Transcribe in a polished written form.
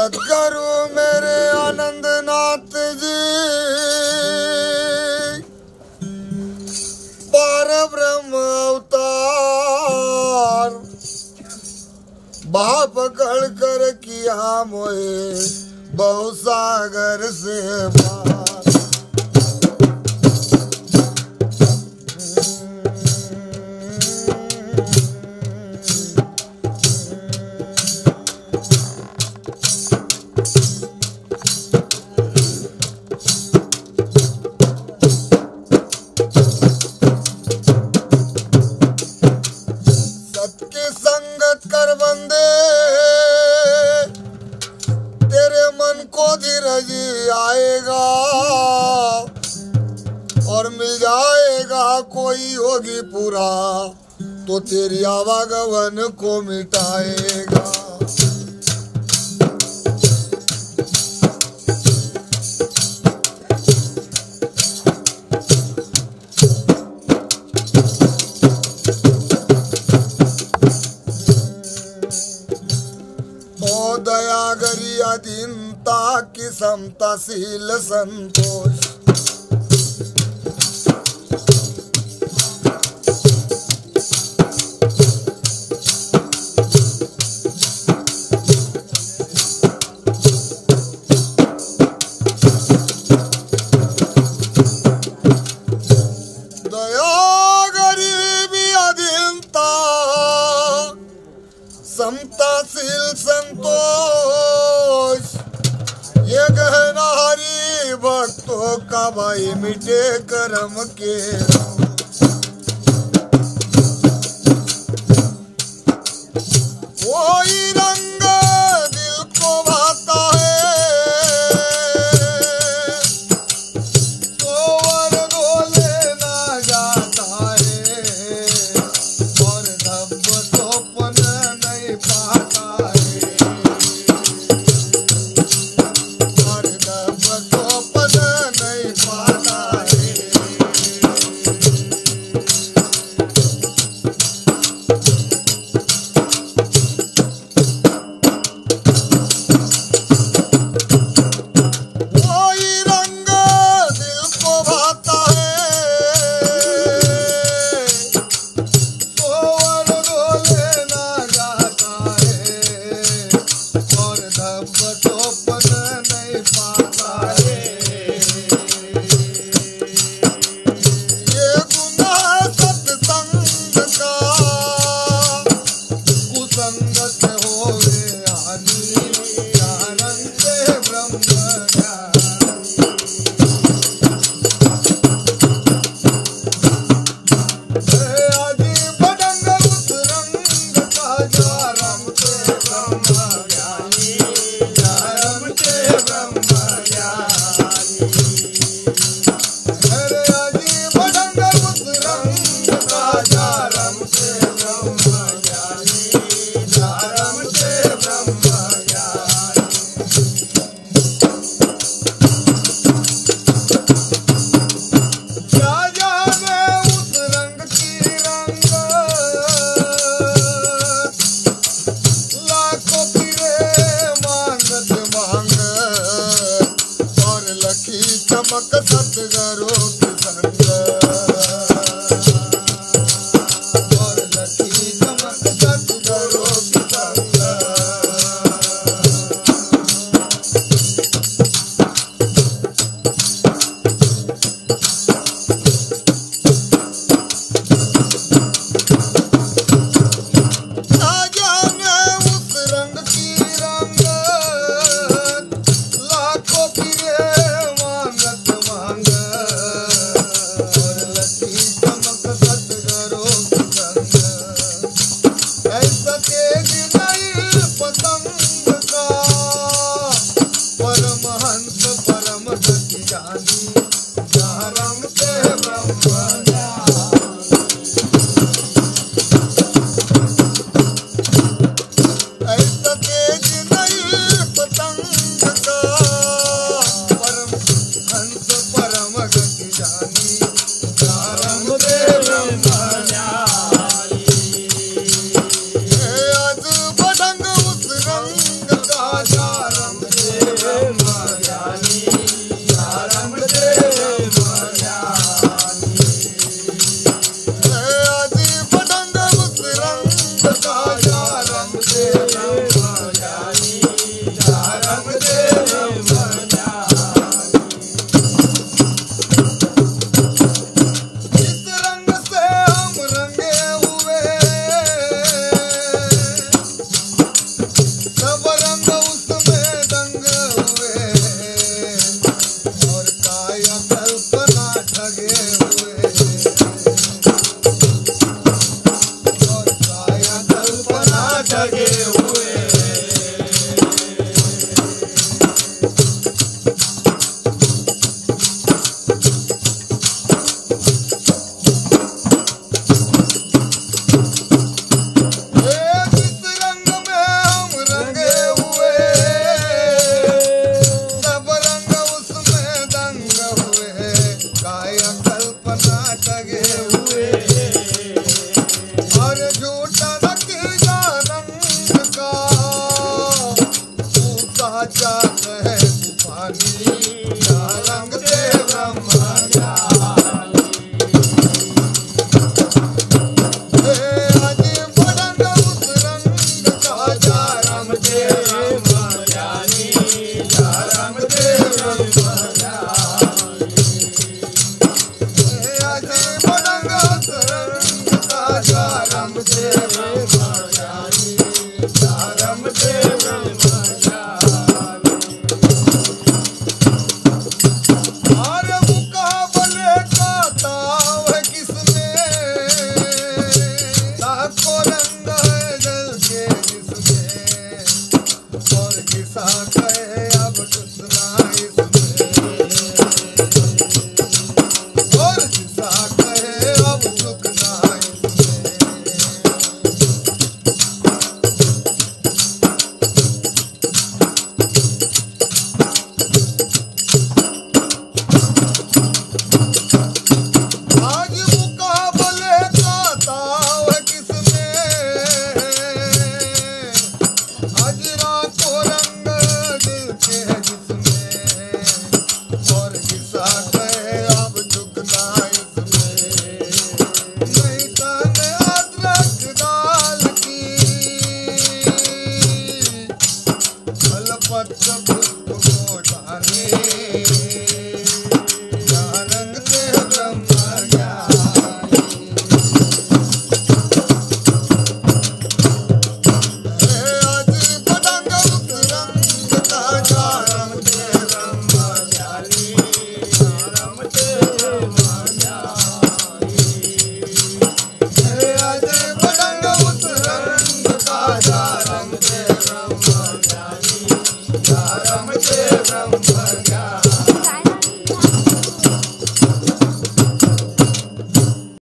सद्गुरु मेरे आनंदनाथ जी पर ब्रह्म अवतार भाव पकड़ कर किया मोहे बहु सागर से पार। संगत कर बंदे तेरे मन को धीरज आएगा और मिल जाएगा कोई होगी पूरा तो तेरी आवागमन को मिटाएगा। दया गरी अधीनता की समताशील संतोष दया गरीबी अधीनता समताशील संतोष ये गहना हरि भक्तों का भाई मिटे कर्म के वही रंग दिल को भाता है तो वर डोले ना जाता है और धब तो पन नहीं पाता है और धब तो पन नहीं पाता है। वही रंग दिल को भाता है तो वर डोले ना जाता है और धब तो पन नहीं पाता है। ये गुनाह सत्संग का कुसंग से होवे हानि आनंद से ब्रह्म ज्ञान। आदि बडंग उस रंग का जा रमते ब्रह्म ज्ञानी जा रमते ब्रह्म ज्ञानी। अरे आदि बडंग उस रंग का जा रमते ब्रह्म ज्ञानी जा रमते ब्रह्म ज्ञानी। क्या जाने उस रंग की रंगत लाखों फिरे मांगत मांगत और लखी चमक सतगुरु की संगत और लखी चमक सतगुरु की संगत। ना जाने उस रंग की रंगत लाखों फिरे मांगत मांगत कहे अब किसना इसमें, और किसा कहे अब सुख ना इसमें। आज मुकाबले का दाव किसमें, हाजिरा को रंग दिल के जिसमें, और किसा कहे अब झुकना इसमें। नहीं तने अदरक डाल की फल पत्र पुष्प को डाले,